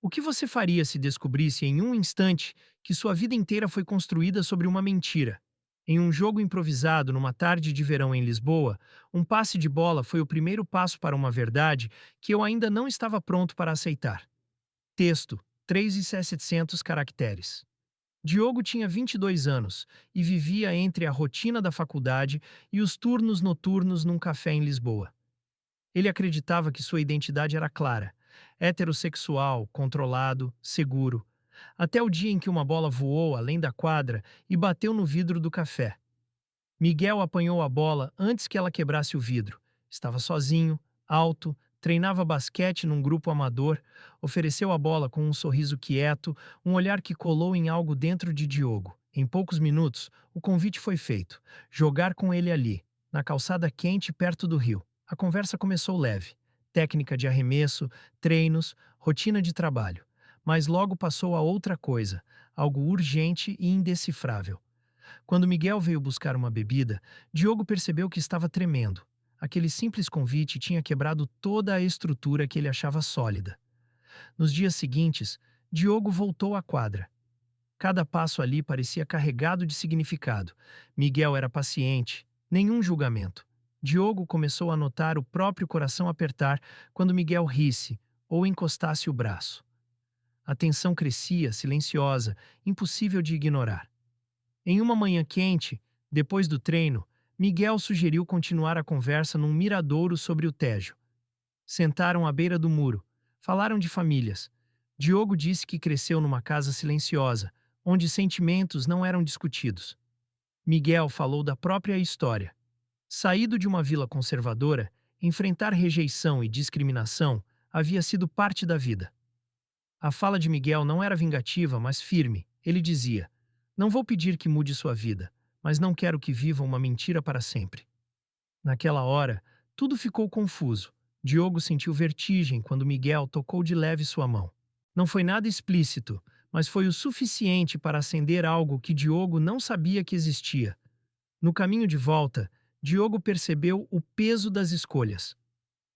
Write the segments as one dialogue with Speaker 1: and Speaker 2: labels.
Speaker 1: O que você faria se descobrisse em um instante que sua vida inteira foi construída sobre uma mentira? Em um jogo improvisado numa tarde de verão em Lisboa, um passe de bola foi o primeiro passo para uma verdade que eu ainda não estava pronto para aceitar. Texto: 3.700 caracteres. Diogo tinha 22 anos e vivia entre a rotina da faculdade e os turnos noturnos num café em Lisboa. Ele acreditava que sua identidade era clara: heterossexual, controlado, seguro. Até o dia em que uma bola voou além da quadra e bateu no vidro do café. Miguel apanhou a bola antes que ela quebrasse o vidro. Estava sozinho, alto, treinava basquete num grupo amador, ofereceu a bola com um sorriso quieto, um olhar que colou em algo dentro de Diogo. Em poucos minutos, o convite foi feito: jogar com ele ali, na calçada quente perto do rio. A conversa começou leve: técnica de arremesso, treinos, rotina de trabalho. Mas logo passou a outra coisa, algo urgente e indecifrável. Quando Miguel veio buscar uma bebida, Diogo percebeu que estava tremendo. Aquele simples convite tinha quebrado toda a estrutura que ele achava sólida. Nos dias seguintes, Diogo voltou à quadra. Cada passo ali parecia carregado de significado. Miguel era paciente, nenhum julgamento. Diogo começou a notar o próprio coração apertar quando Miguel risse ou encostasse o braço. A tensão crescia, silenciosa, impossível de ignorar. Em uma manhã quente, depois do treino, Miguel sugeriu continuar a conversa num miradouro sobre o Tejo. Sentaram à beira do muro, falaram de famílias. Diogo disse que cresceu numa casa silenciosa, onde sentimentos não eram discutidos. Miguel falou da própria história. Saído de uma vila conservadora, enfrentar rejeição e discriminação havia sido parte da vida. A fala de Miguel não era vingativa, mas firme. Ele dizia: "Não vou pedir que mude sua vida, mas não quero que viva uma mentira para sempre." Naquela hora, tudo ficou confuso. Diogo sentiu vertigem quando Miguel tocou de leve sua mão. Não foi nada explícito, mas foi o suficiente para acender algo que Diogo não sabia que existia. No caminho de volta, Diogo percebeu o peso das escolhas.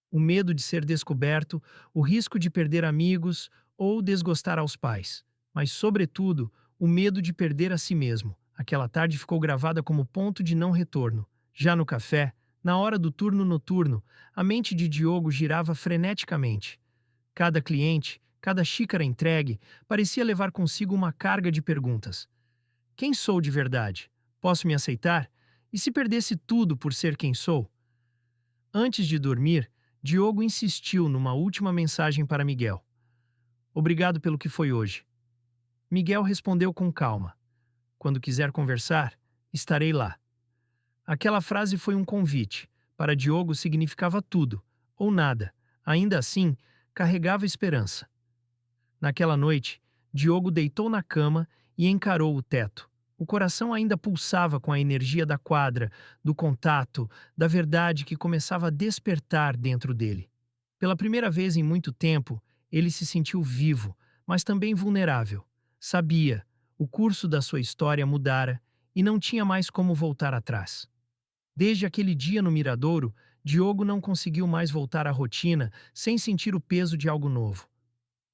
Speaker 1: O medo de ser descoberto, o risco de perder amigos ou desgostar aos pais. Mas, sobretudo, o medo de perder a si mesmo. Aquela tarde ficou gravada como ponto de não retorno. Já no café, na hora do turno noturno, a mente de Diogo girava freneticamente. Cada cliente, cada xícara entregue, parecia levar consigo uma carga de perguntas. Quem sou de verdade? Posso me aceitar? E se perdesse tudo por ser quem sou? Antes de dormir, Diogo insistiu numa última mensagem para Miguel: "Obrigado pelo que foi hoje." Miguel respondeu com calma: "Quando quiser conversar, estarei lá." Aquela frase foi um convite. Para Diogo significava tudo, ou nada. Ainda assim, carregava esperança. Naquela noite, Diogo deitou na cama e encarou o teto. O coração ainda pulsava com a energia da quadra, do contato, da verdade que começava a despertar dentro dele. Pela primeira vez em muito tempo, ele se sentiu vivo, mas também vulnerável. Sabia, o curso da sua história mudara e não tinha mais como voltar atrás. Desde aquele dia no Miradouro, Diogo não conseguiu mais voltar à rotina sem sentir o peso de algo novo.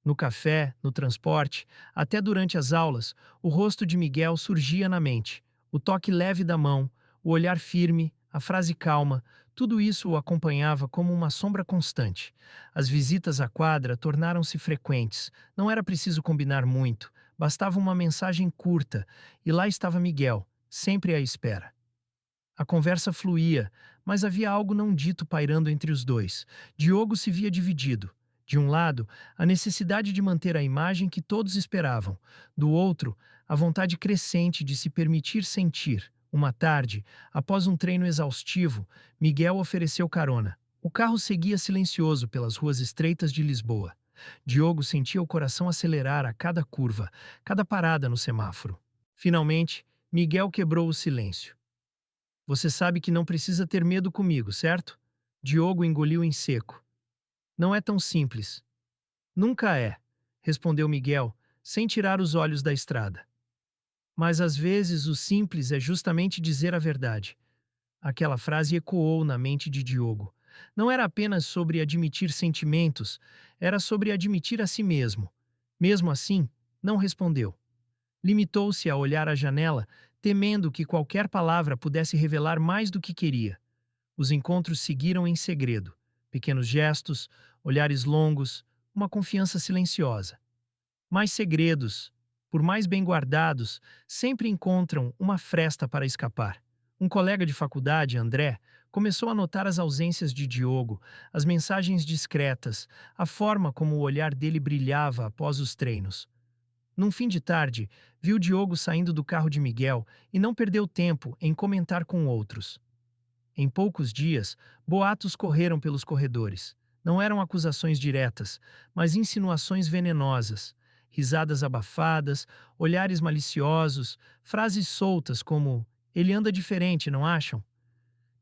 Speaker 1: No café, no transporte, até durante as aulas, o rosto de Miguel surgia na mente. O toque leve da mão, o olhar firme, a frase calma, tudo isso o acompanhava como uma sombra constante. As visitas à quadra tornaram-se frequentes. Não era preciso combinar muito, bastava uma mensagem curta, e lá estava Miguel, sempre à espera. A conversa fluía, mas havia algo não dito pairando entre os dois. Diogo se via dividido. De um lado, a necessidade de manter a imagem que todos esperavam. Do outro, a vontade crescente de se permitir sentir. Uma tarde, após um treino exaustivo, Miguel ofereceu carona. O carro seguia silencioso pelas ruas estreitas de Lisboa. Diogo sentia o coração acelerar a cada curva, cada parada no semáforo. Finalmente, Miguel quebrou o silêncio. "Você sabe que não precisa ter medo comigo, certo?" Diogo engoliu em seco. "Não é tão simples." "Nunca é", respondeu Miguel, sem tirar os olhos da estrada. "Mas às vezes o simples é justamente dizer a verdade." Aquela frase ecoou na mente de Diogo. Não era apenas sobre admitir sentimentos, era sobre admitir a si mesmo. Mesmo assim, não respondeu. Limitou-se a olhar a janela, temendo que qualquer palavra pudesse revelar mais do que queria. Os encontros seguiram em segredo. Pequenos gestos, olhares longos, uma confiança silenciosa. Mas segredos, por mais bem guardados, sempre encontram uma fresta para escapar. Um colega de faculdade, André, começou a notar as ausências de Diogo, as mensagens discretas, a forma como o olhar dele brilhava após os treinos. Num fim de tarde, viu Diogo saindo do carro de Miguel e não perdeu tempo em comentar com outros. Em poucos dias, boatos correram pelos corredores. Não eram acusações diretas, mas insinuações venenosas. Risadas abafadas, olhares maliciosos, frases soltas como "ele anda diferente, não acham?".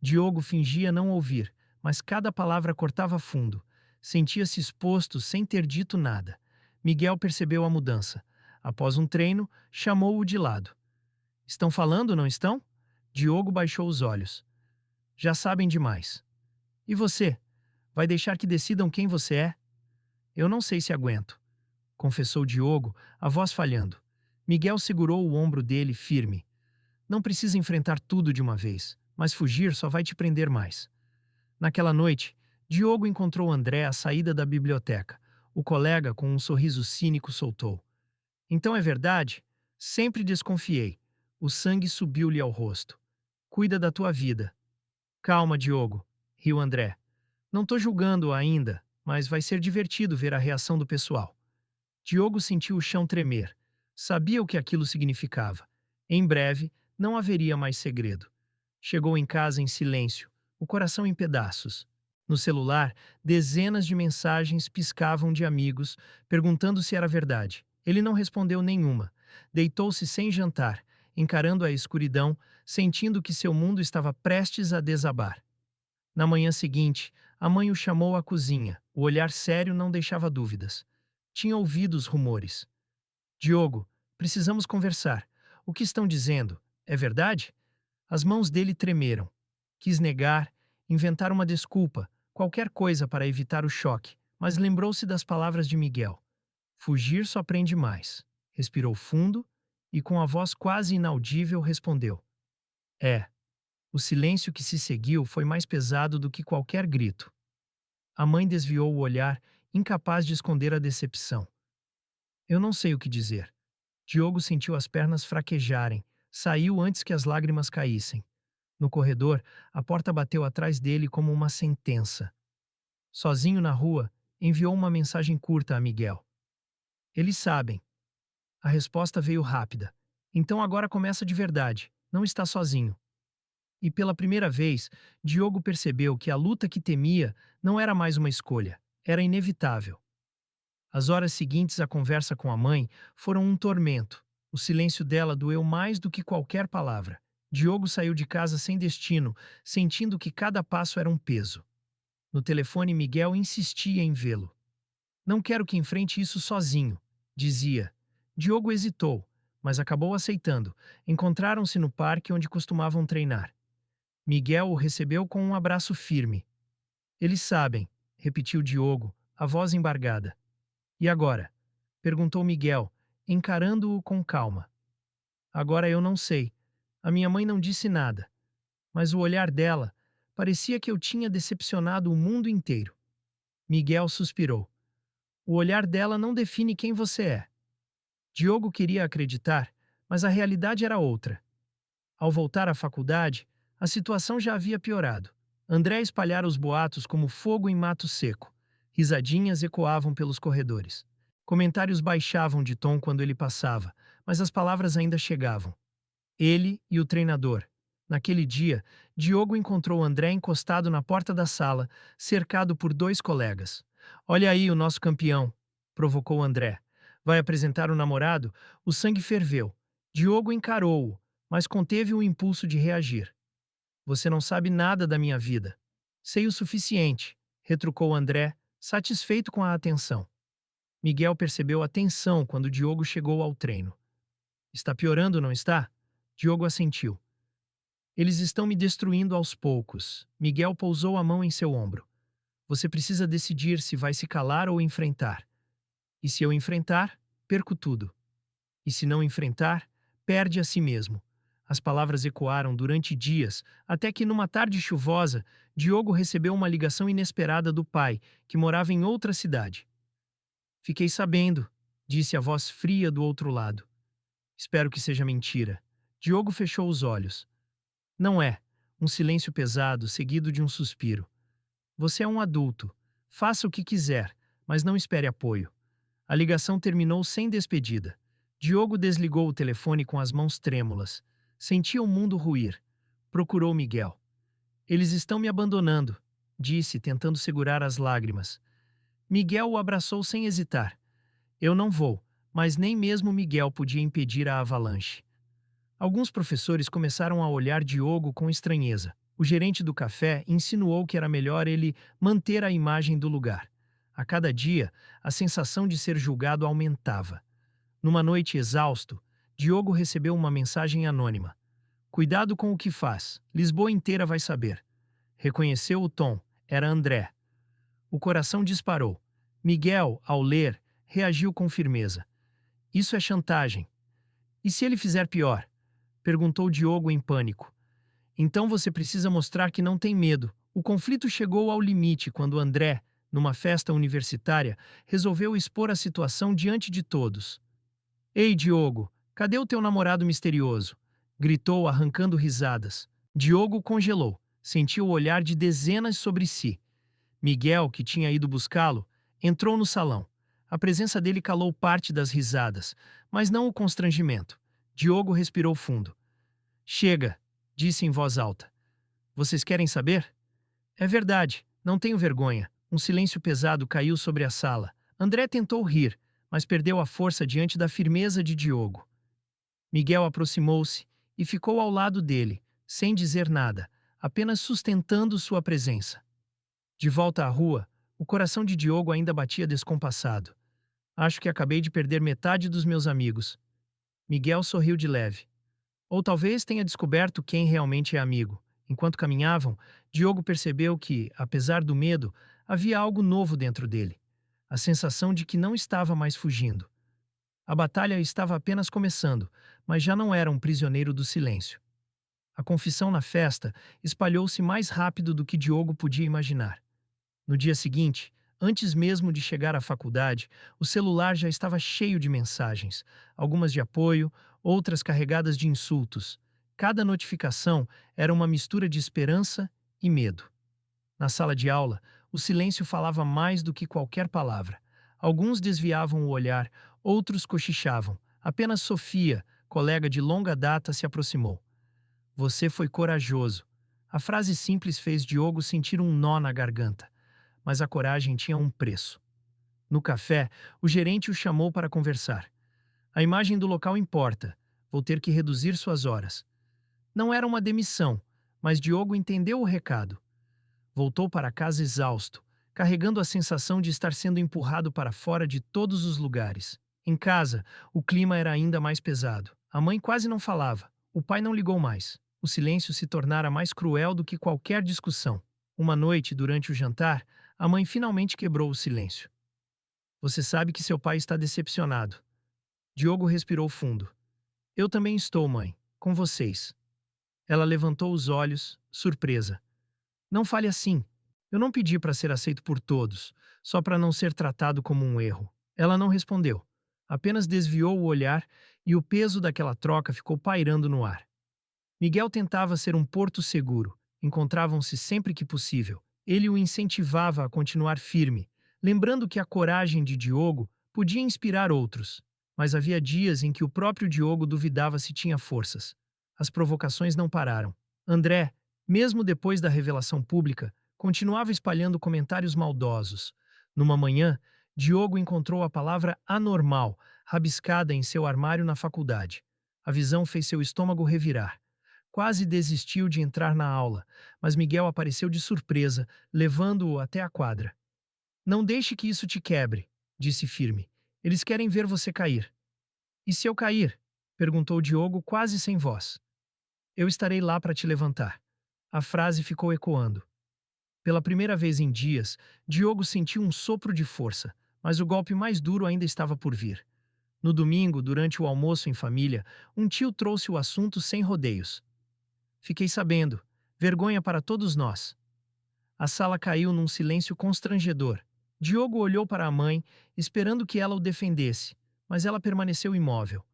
Speaker 1: Diogo fingia não ouvir, mas cada palavra cortava fundo. Sentia-se exposto sem ter dito nada. Miguel percebeu a mudança. Após um treino, chamou-o de lado. "Estão falando, não estão?". Diogo baixou os olhos. "Já sabem demais. E você? Vai deixar que decidam quem você é?". "Eu não sei se aguento", confessou Diogo, a voz falhando. Miguel segurou o ombro dele firme. "Não precisa enfrentar tudo de uma vez, mas fugir só vai te prender mais". Naquela noite, Diogo encontrou André à saída da biblioteca. O colega, com um sorriso cínico, soltou: "Então é verdade? Sempre desconfiei". O sangue subiu-lhe ao rosto. "Cuida da tua vida". "Calma, Diogo", riu André. "Não tô julgando ainda, mas vai ser divertido ver a reação do pessoal". Diogo sentiu o chão tremer. Sabia o que aquilo significava. Em breve, não haveria mais segredo. Chegou em casa em silêncio, o coração em pedaços. No celular, dezenas de mensagens piscavam de amigos, perguntando se era verdade. Ele não respondeu nenhuma. Deitou-se sem jantar, encarando a escuridão, sentindo que seu mundo estava prestes a desabar. Na manhã seguinte, a mãe o chamou à cozinha. O olhar sério não deixava dúvidas. Tinha ouvido os rumores. "Diogo, precisamos conversar. O que estão dizendo? É verdade?". As mãos dele tremeram. Quis negar, inventar uma desculpa, qualquer coisa para evitar o choque, mas lembrou-se das palavras de Miguel. "Fugir só prende mais". Respirou fundo e, com a voz quase inaudível, respondeu: "É". O silêncio que se seguiu foi mais pesado do que qualquer grito. A mãe desviou o olhar, incapaz de esconder a decepção. "Eu não sei o que dizer". Diogo sentiu as pernas fraquejarem. Saiu antes que as lágrimas caíssem. No corredor, a porta bateu atrás dele como uma sentença. Sozinho na rua, enviou uma mensagem curta a Miguel. "Eles sabem". A resposta veio rápida. "Então agora começa de verdade. Não está sozinho". E pela primeira vez, Diogo percebeu que a luta que temia não era mais uma escolha, era inevitável. As horas seguintes à conversa com a mãe foram um tormento. O silêncio dela doeu mais do que qualquer palavra. Diogo saiu de casa sem destino, sentindo que cada passo era um peso. No telefone, Miguel insistia em vê-lo. "Não quero que enfrente isso sozinho", dizia. Diogo hesitou, mas acabou aceitando. Encontraram-se no parque onde costumavam treinar. Miguel o recebeu com um abraço firme. "Eles sabem", repetiu Diogo, a voz embargada. "E agora?", perguntou Miguel, encarando-o com calma. "Agora eu não sei. A minha mãe não disse nada, mas o olhar dela parecia que eu tinha decepcionado o mundo inteiro". Miguel suspirou. "O olhar dela não define quem você é". Diogo queria acreditar, mas a realidade era outra. Ao voltar à faculdade, a situação já havia piorado. André espalhara os boatos como fogo em mato seco. Risadinhas ecoavam pelos corredores. Comentários baixavam de tom quando ele passava, mas as palavras ainda chegavam. Ele e o treinador. Naquele dia, Diogo encontrou André encostado na porta da sala, cercado por dois colegas. "Olha aí o nosso campeão", provocou André. "Vai apresentar o namorado?". O sangue ferveu. Diogo encarou-o, mas conteve o impulso de reagir. "Você não sabe nada da minha vida". "Sei o suficiente", retrucou André, satisfeito com a atenção. Miguel percebeu a tensão quando Diogo chegou ao treino. "Está piorando, não está?". Diogo assentiu. "Eles estão me destruindo aos poucos". Miguel pousou a mão em seu ombro. "Você precisa decidir se vai se calar ou enfrentar". "E se eu enfrentar?". perco tudo. E se não enfrentar, perde a si mesmo. As palavras ecoaram durante dias, até que numa tarde chuvosa, Diogo recebeu uma ligação inesperada do pai, que morava em outra cidade. Fiquei sabendo, disse a voz fria do outro lado. Espero que seja mentira. Diogo fechou os olhos. Não é. Um silêncio pesado, seguido de um suspiro. Você é um adulto. Faça o que quiser, mas não espere apoio. A ligação terminou sem despedida. Diogo desligou o telefone com as mãos trêmulas. Sentia o mundo ruir. Procurou Miguel. Eles estão me abandonando, disse, tentando segurar as lágrimas. Miguel o abraçou sem hesitar. Eu não vou, mas nem mesmo Miguel podia impedir a avalanche. Alguns professores começaram a olhar Diogo com estranheza. O gerente do café insinuou que era melhor ele manter a imagem do lugar. A cada dia, a sensação de ser julgado aumentava. Numa noite exausto, Diogo recebeu uma mensagem anônima. Cuidado com o que faz, Lisboa inteira vai saber. Reconheceu o tom, era André. O coração disparou. Miguel, ao ler, reagiu com firmeza. Isso é chantagem. E se ele fizer pior? Perguntou Diogo em pânico. Então você precisa mostrar que não tem medo. O conflito chegou ao limite quando André, numa festa universitária, resolveu expor a situação diante de todos. Ei, Diogo, cadê o teu namorado misterioso? Gritou, arrancando risadas. Diogo congelou, sentiu o olhar de dezenas sobre si. Miguel, que tinha ido buscá-lo, entrou no salão. A presença dele calou parte das risadas, mas não o constrangimento. Diogo respirou fundo. Chega, disse em voz alta. Vocês querem saber? É verdade, não tenho vergonha. Um silêncio pesado caiu sobre a sala. André tentou rir, mas perdeu a força diante da firmeza de Diogo. Miguel aproximou-se e ficou ao lado dele, sem dizer nada, apenas sustentando sua presença. De volta à rua, o coração de Diogo ainda batia descompassado. Acho que acabei de perder metade dos meus amigos. Miguel sorriu de leve. Ou talvez tenha descoberto quem realmente é amigo. Enquanto caminhavam, Diogo percebeu que, apesar do medo, havia algo novo dentro dele. A sensação de que não estava mais fugindo. A batalha estava apenas começando, mas já não era um prisioneiro do silêncio. A confissão na festa espalhou-se mais rápido do que Diogo podia imaginar. No dia seguinte, antes mesmo de chegar à faculdade, o celular já estava cheio de mensagens, algumas de apoio, outras carregadas de insultos. Cada notificação era uma mistura de esperança e medo. Na sala de aula, o silêncio falava mais do que qualquer palavra. Alguns desviavam o olhar, outros cochichavam. Apenas Sofia, colega de longa data, se aproximou. Você foi corajoso. A frase simples fez Diogo sentir um nó na garganta. Mas a coragem tinha um preço. No café, o gerente o chamou para conversar. A imagem do local importa. Vou ter que reduzir suas horas. Não era uma demissão, mas Diogo entendeu o recado. Voltou para casa exausto, carregando a sensação de estar sendo empurrado para fora de todos os lugares. Em casa, o clima era ainda mais pesado. A mãe quase não falava. O pai não ligou mais. O silêncio se tornara mais cruel do que qualquer discussão. Uma noite, durante o jantar, a mãe finalmente quebrou o silêncio. Você sabe que seu pai está decepcionado. Diogo respirou fundo. Eu também estou, mãe. Com vocês. Ela levantou os olhos, surpresa. Não fale assim. Eu não pedi para ser aceito por todos, só para não ser tratado como um erro. Ela não respondeu. Apenas desviou o olhar e o peso daquela troca ficou pairando no ar. Miguel tentava ser um porto seguro. Encontravam-se sempre que possível. Ele o incentivava a continuar firme, lembrando que a coragem de Diogo podia inspirar outros. Mas havia dias em que o próprio Diogo duvidava se tinha forças. As provocações não pararam. André, mesmo depois da revelação pública, continuava espalhando comentários maldosos. Numa manhã, Diogo encontrou a palavra anormal, rabiscada em seu armário na faculdade. A visão fez seu estômago revirar. Quase desistiu de entrar na aula, mas Miguel apareceu de surpresa, levando-o até a quadra. Não deixe que isso te quebre, disse firme. Eles querem ver você cair. E se eu cair? Perguntou Diogo quase sem voz. Eu estarei lá para te levantar. A frase ficou ecoando. Pela primeira vez em dias, Diogo sentiu um sopro de força, mas o golpe mais duro ainda estava por vir. No domingo, durante o almoço em família, um tio trouxe o assunto sem rodeios. Fiquei sabendo. Vergonha para todos nós. A sala caiu num silêncio constrangedor. Diogo olhou para a mãe, esperando que ela o defendesse, mas ela permaneceu imóvel.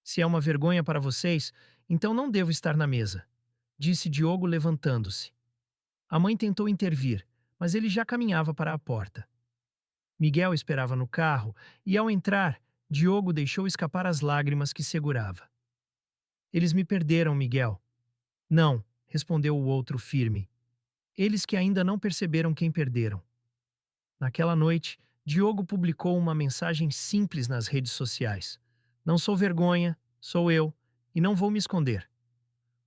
Speaker 1: Se é uma vergonha para vocês, então não devo estar na mesa, disse Diogo levantando-se. A mãe tentou intervir, mas ele já caminhava para a porta. Miguel esperava no carro e, ao entrar, Diogo deixou escapar as lágrimas que segurava. Eles me perderam, Miguel. Não, respondeu o outro firme. Eles que ainda não perceberam quem perderam. Naquela noite, Diogo publicou uma mensagem simples nas redes sociais. Não sou vergonha, sou eu, e não vou me esconder.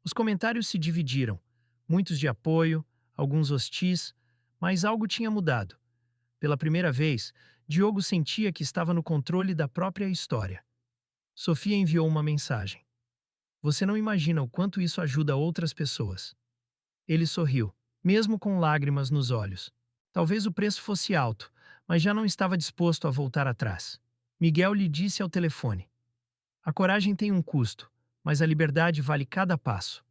Speaker 1: Os comentários se dividiram, muitos de apoio, alguns hostis, mas algo tinha mudado. Pela primeira vez, Diogo sentia que estava no controle da própria história. Sofia enviou uma mensagem. Você não imagina o quanto isso ajuda outras pessoas. Ele sorriu, mesmo com lágrimas nos olhos. Talvez o preço fosse alto, mas já não estava disposto a voltar atrás. Miguel lhe disse ao telefone. A coragem tem um custo, mas a liberdade vale cada passo.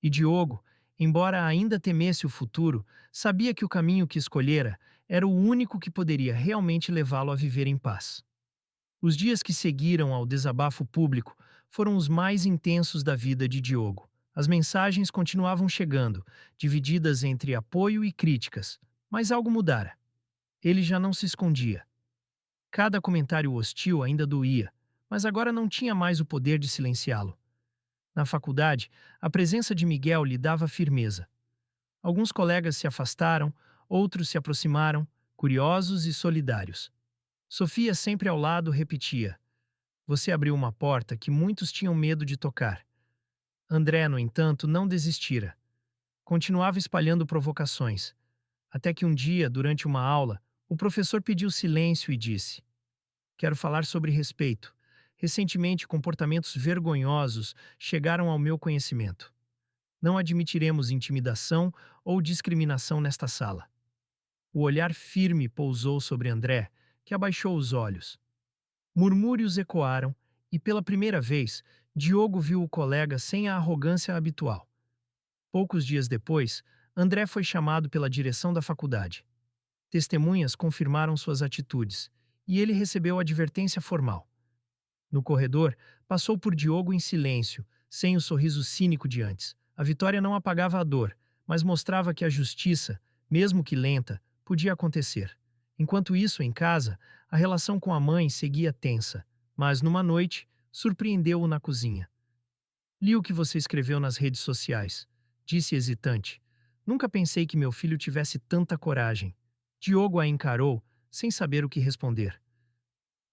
Speaker 1: E Diogo, embora ainda temesse o futuro, sabia que o caminho que escolhera era o único que poderia realmente levá-lo a viver em paz. Os dias que seguiram ao desabafo público foram os mais intensos da vida de Diogo. As mensagens continuavam chegando, divididas entre apoio e críticas, mas algo mudara. Ele já não se escondia. Cada comentário hostil ainda doía, mas agora não tinha mais o poder de silenciá-lo. Na faculdade, a presença de Miguel lhe dava firmeza. Alguns colegas se afastaram, outros se aproximaram, curiosos e solidários. Sofia, sempre ao lado, repetia: Você abriu uma porta que muitos tinham medo de tocar. André, no entanto, não desistira. Continuava espalhando provocações. Até que um dia, durante uma aula, o professor pediu silêncio e disse: Quero falar sobre respeito. Recentemente, comportamentos vergonhosos chegaram ao meu conhecimento. Não admitiremos intimidação ou discriminação nesta sala. O olhar firme pousou sobre André, que abaixou os olhos. Murmúrios ecoaram e, pela primeira vez, Diogo viu o colega sem a arrogância habitual. Poucos dias depois, André foi chamado pela direção da faculdade. Testemunhas confirmaram suas atitudes, e ele recebeu advertência formal. No corredor, passou por Diogo em silêncio, sem o sorriso cínico de antes. A vitória não apagava a dor, mas mostrava que a justiça, mesmo que lenta, podia acontecer. Enquanto isso, em casa, a relação com a mãe seguia tensa, mas numa noite, surpreendeu-o na cozinha. Li o que você escreveu nas redes sociais, disse hesitante. Nunca pensei que meu filho tivesse tanta coragem. Diogo a encarou, sem saber o que responder.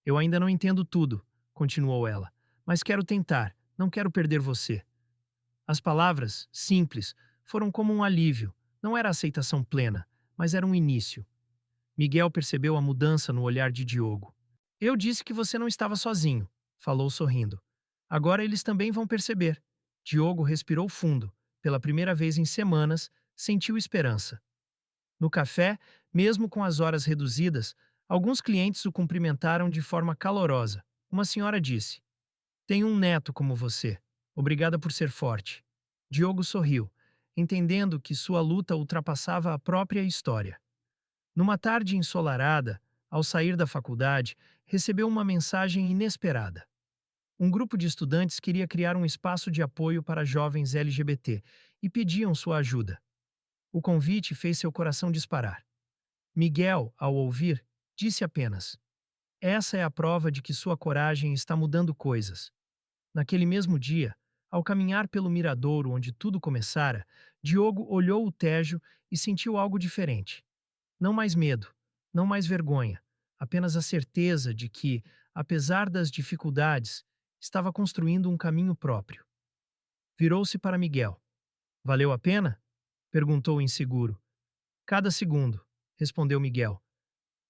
Speaker 1: Eu ainda não entendo tudo, continuou ela, mas quero tentar, não quero perder você. As palavras, simples, foram como um alívio, não era aceitação plena, mas era um início. Miguel percebeu a mudança no olhar de Diogo. Eu disse que você não estava sozinho, falou sorrindo. Agora eles também vão perceber. Diogo respirou fundo. Pela primeira vez em semanas, sentiu esperança. No café, mesmo com as horas reduzidas, alguns clientes o cumprimentaram de forma calorosa. Uma senhora disse: Tenho um neto como você. Obrigada por ser forte. Diogo sorriu, entendendo que sua luta ultrapassava a própria história. Numa tarde ensolarada, ao sair da faculdade, recebeu uma mensagem inesperada. Um grupo de estudantes queria criar um espaço de apoio para jovens LGBT e pediam sua ajuda. O convite fez seu coração disparar. Miguel, ao ouvir, disse apenas: Essa é a prova de que sua coragem está mudando coisas. Naquele mesmo dia, ao caminhar pelo miradouro onde tudo começara, Diogo olhou o Tejo e sentiu algo diferente. Não mais medo, não mais vergonha, apenas a certeza de que, apesar das dificuldades, estava construindo um caminho próprio. Virou-se para Miguel. Valeu a pena? Perguntou inseguro. Cada segundo, respondeu Miguel.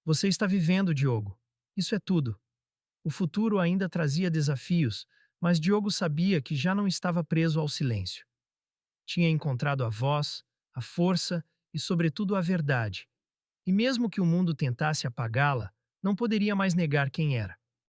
Speaker 1: Você está vivendo, Diogo. Isso é tudo. O futuro ainda trazia desafios, mas Diogo sabia que já não estava preso ao silêncio. Tinha encontrado a voz, a força e, sobretudo, a verdade. E mesmo que o mundo tentasse apagá-la, não poderia mais negar quem era.